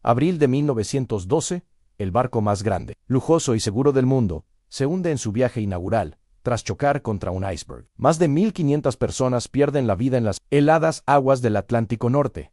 Abril de 1912, el barco más grande, lujoso y seguro del mundo, se hunde en su viaje inaugural, tras chocar contra un iceberg. Más de 1.500 personas pierden la vida en las heladas aguas del Atlántico Norte.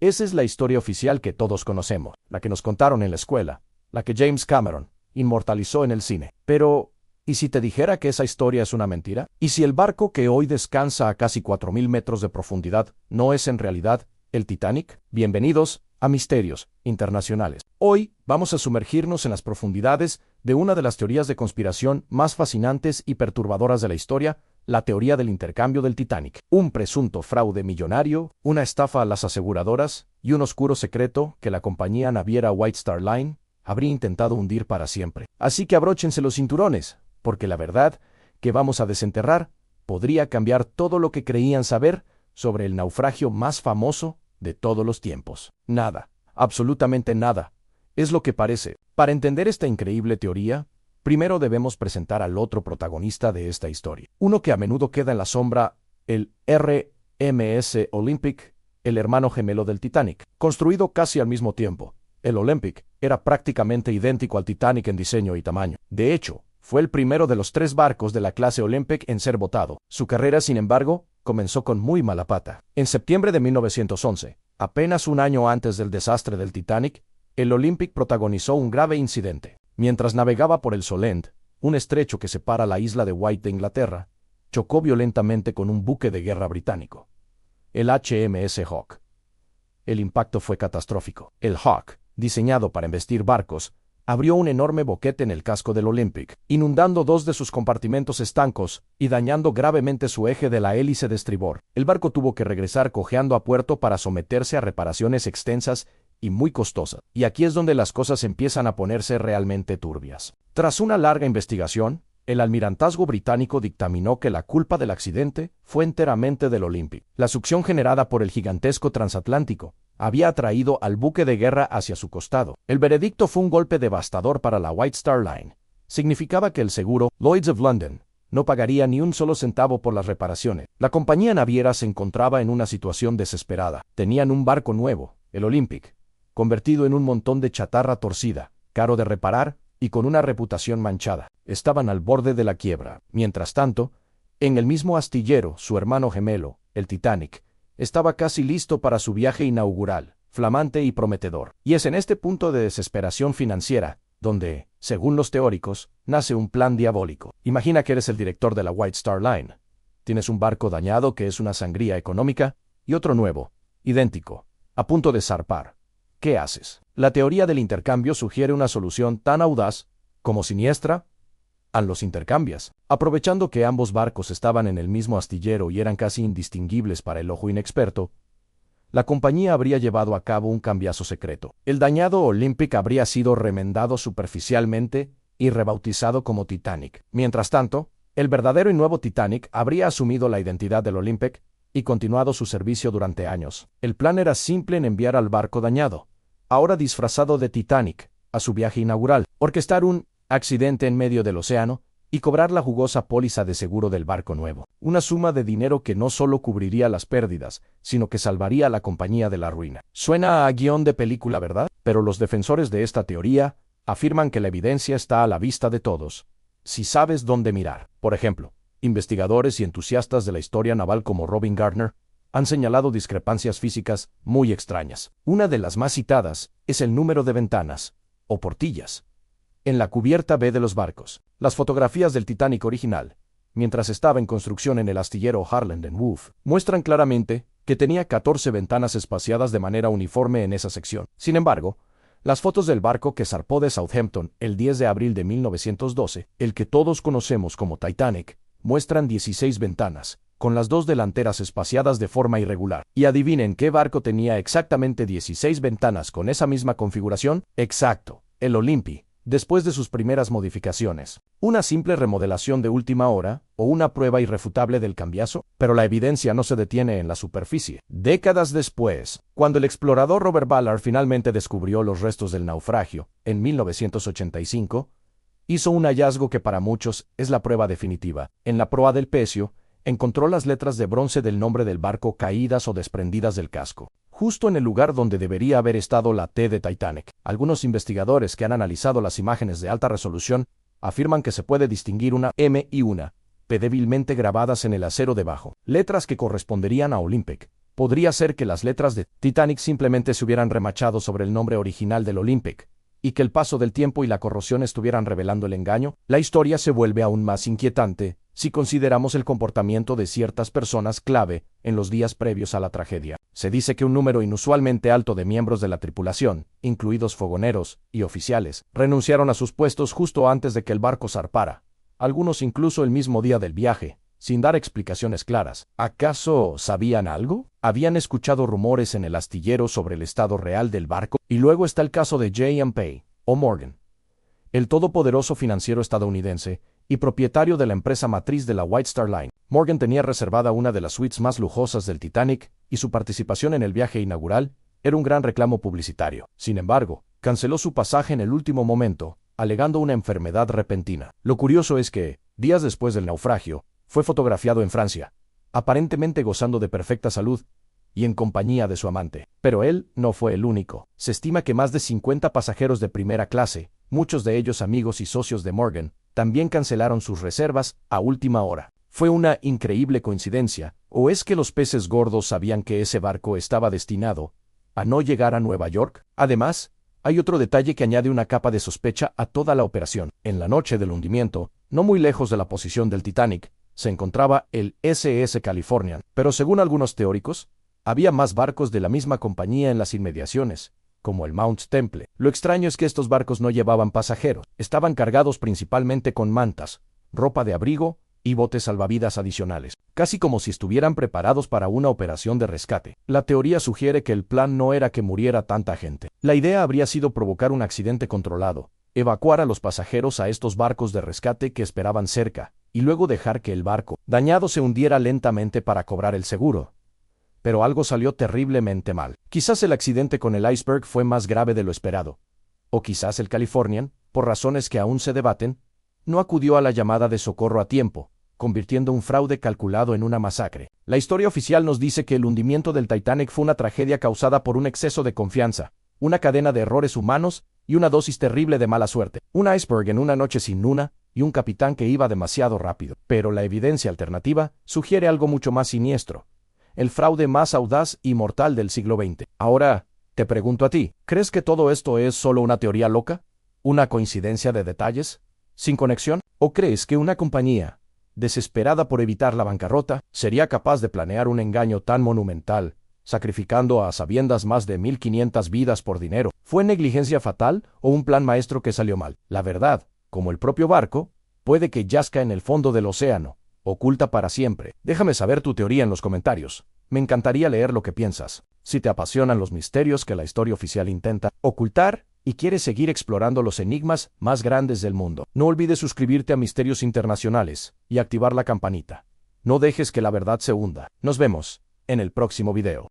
Esa es la historia oficial que todos conocemos, la que nos contaron en la escuela, la que James Cameron inmortalizó en el cine. Pero, ¿y si te dijera que esa historia es una mentira? ¿Y si el barco que hoy descansa a casi 4.000 metros de profundidad no es en realidad el Titanic? Bienvenidos a Misterios Internacionales. Hoy vamos a sumergirnos en las profundidades de una de las teorías de conspiración más fascinantes y perturbadoras de la historia, la teoría del intercambio del Titanic. Un presunto fraude millonario, una estafa a las aseguradoras y un oscuro secreto que la compañía naviera White Star Line habría intentado hundir para siempre. Así que abróchense los cinturones, porque la verdad que vamos a desenterrar podría cambiar todo lo que creían saber sobre el naufragio más famoso de todos los tiempos. Nada, absolutamente nada, es lo que parece. Para entender esta increíble teoría, primero debemos presentar al otro protagonista de esta historia. Uno que a menudo queda en la sombra, el RMS Olympic, el hermano gemelo del Titanic. Construido casi al mismo tiempo, el Olympic era prácticamente idéntico al Titanic en diseño y tamaño. De hecho, fue el primero de los 3 barcos de la clase Olympic en ser botado. Su carrera, sin embargo, comenzó con muy mala pata. En septiembre de 1911, apenas un año antes del desastre del Titanic, el Olympic protagonizó un grave incidente. Mientras navegaba por el Solent, un estrecho que separa la isla de Wight de Inglaterra, chocó violentamente con un buque de guerra británico, el HMS Hawke. El impacto fue catastrófico. El Hawke, diseñado para embestir barcos, abrió un enorme boquete en el casco del Olympic, inundando 2 de sus compartimentos estancos y dañando gravemente su eje de la hélice de estribor. El barco tuvo que regresar cojeando a puerto para someterse a reparaciones extensas y muy costosas. Y aquí es donde las cosas empiezan a ponerse realmente turbias. Tras una larga investigación, el almirantazgo británico dictaminó que la culpa del accidente fue enteramente del Olympic. La succión generada por el gigantesco transatlántico había atraído al buque de guerra hacia su costado. El veredicto fue un golpe devastador para la White Star Line. Significaba que el seguro, Lloyd's of London, no pagaría ni un solo centavo por las reparaciones. La compañía naviera se encontraba en una situación desesperada. Tenían un barco nuevo, el Olympic, convertido en un montón de chatarra torcida, caro de reparar y con una reputación manchada. Estaban al borde de la quiebra. Mientras tanto, en el mismo astillero, su hermano gemelo, el Titanic, estaba casi listo para su viaje inaugural, flamante y prometedor. Y es en este punto de desesperación financiera donde, según los teóricos, nace un plan diabólico. Imagina que eres el director de la White Star Line. Tienes un barco dañado que es una sangría económica y otro nuevo, idéntico, a punto de zarpar. ¿Qué haces? La teoría del intercambio sugiere una solución tan audaz como siniestra. Los intercambias. Aprovechando que ambos barcos estaban en el mismo astillero y eran casi indistinguibles para el ojo inexperto, la compañía habría llevado a cabo un cambiazo secreto. El dañado Olympic habría sido remendado superficialmente y rebautizado como Titanic. Mientras tanto, el verdadero y nuevo Titanic habría asumido la identidad del Olympic y continuado su servicio durante años. El plan era simple en enviar al barco dañado, ahora disfrazado de Titanic, a su viaje inaugural, orquestar un accidente en medio del océano y cobrar la jugosa póliza de seguro del barco nuevo. Una suma de dinero que no solo cubriría las pérdidas, sino que salvaría a la compañía de la ruina. Suena a guión de película, ¿verdad? Pero los defensores de esta teoría afirman que la evidencia está a la vista de todos, si sabes dónde mirar. Por ejemplo, investigadores y entusiastas de la historia naval como Robin Gardner han señalado discrepancias físicas muy extrañas. Una de las más citadas es el número de ventanas, o portillas, en la cubierta B de los barcos. Las fotografías del Titanic original, mientras estaba en construcción en el astillero Harland and Wolff, muestran claramente que tenía 14 ventanas espaciadas de manera uniforme en esa sección. Sin embargo, las fotos del barco que zarpó de Southampton el 10 de abril de 1912, el que todos conocemos como Titanic, muestran 16 ventanas, con las 2 delanteras espaciadas de forma irregular. Y adivinen qué barco tenía exactamente 16 ventanas con esa misma configuración. Exacto, el Olympic. Después de sus primeras modificaciones. ¿Una simple remodelación de última hora o una prueba irrefutable del cambiazo? Pero la evidencia no se detiene en la superficie. Décadas después, cuando el explorador Robert Ballard finalmente descubrió los restos del naufragio, en 1985, hizo un hallazgo que para muchos es la prueba definitiva. En la proa del pecio, encontró las letras de bronce del nombre del barco caídas o desprendidas del casco, justo en el lugar donde debería haber estado la T de Titanic. Algunos investigadores que han analizado las imágenes de alta resolución afirman que se puede distinguir una M y una P débilmente grabadas en el acero debajo, letras que corresponderían a Olympic. Podría ser que las letras de Titanic simplemente se hubieran remachado sobre el nombre original del Olympic, y que el paso del tiempo y la corrosión estuvieran revelando el engaño. La historia se vuelve aún más inquietante si consideramos el comportamiento de ciertas personas clave en los días previos a la tragedia. Se dice que un número inusualmente alto de miembros de la tripulación, incluidos fogoneros y oficiales, renunciaron a sus puestos justo antes de que el barco zarpara, algunos incluso el mismo día del viaje, sin dar explicaciones claras. ¿Acaso sabían algo? ¿Habían escuchado rumores en el astillero sobre el estado real del barco? Y luego está el caso de J.M. o Morgan, el todopoderoso financiero estadounidense y propietario de la empresa matriz de la White Star Line. Morgan tenía reservada una de las suites más lujosas del Titanic, y su participación en el viaje inaugural era un gran reclamo publicitario. Sin embargo, canceló su pasaje en el último momento, alegando una enfermedad repentina. Lo curioso es que, días después del naufragio, fue fotografiado en Francia, aparentemente gozando de perfecta salud y en compañía de su amante. Pero él no fue el único. Se estima que más de 50 pasajeros de primera clase, muchos de ellos amigos y socios de Morgan, también cancelaron sus reservas a última hora. ¿Fue una increíble coincidencia, o es que los peces gordos sabían que ese barco estaba destinado a no llegar a Nueva York? Además, hay otro detalle que añade una capa de sospecha a toda la operación. En la noche del hundimiento, no muy lejos de la posición del Titanic, se encontraba el SS Californian, pero según algunos teóricos, había más barcos de la misma compañía en las inmediaciones, como el Mount Temple. Lo extraño es que estos barcos no llevaban pasajeros, estaban cargados principalmente con mantas, ropa de abrigo y botes salvavidas adicionales, casi como si estuvieran preparados para una operación de rescate. La teoría sugiere que el plan no era que muriera tanta gente. La idea habría sido provocar un accidente controlado, evacuar a los pasajeros a estos barcos de rescate que esperaban cerca, y luego dejar que el barco dañado se hundiera lentamente para cobrar el seguro. Pero algo salió terriblemente mal. Quizás el accidente con el iceberg fue más grave de lo esperado. O quizás el Californian, por razones que aún se debaten, no acudió a la llamada de socorro a tiempo, convirtiendo un fraude calculado en una masacre. La historia oficial nos dice que el hundimiento del Titanic fue una tragedia causada por un exceso de confianza, una cadena de errores humanos y una dosis terrible de mala suerte. Un iceberg en una noche sin luna y un capitán que iba demasiado rápido. Pero la evidencia alternativa sugiere algo mucho más siniestro: el fraude más audaz y mortal del siglo XX. Ahora, te pregunto a ti, ¿crees que todo esto es solo una teoría loca? ¿Una coincidencia de detalles sin conexión? ¿O crees que una compañía, desesperada por evitar la bancarrota, sería capaz de planear un engaño tan monumental, sacrificando a sabiendas más de 1.500 vidas por dinero? ¿Fue negligencia fatal o un plan maestro que salió mal? La verdad, como el propio barco, puede que yazca en el fondo del océano, oculta para siempre. Déjame saber tu teoría en los comentarios. Me encantaría leer lo que piensas. Si te apasionan los misterios que la historia oficial intenta ocultar y quieres seguir explorando los enigmas más grandes del mundo, no olvides suscribirte a Misterios Internacionales y activar la campanita. No dejes que la verdad se hunda. Nos vemos en el próximo video.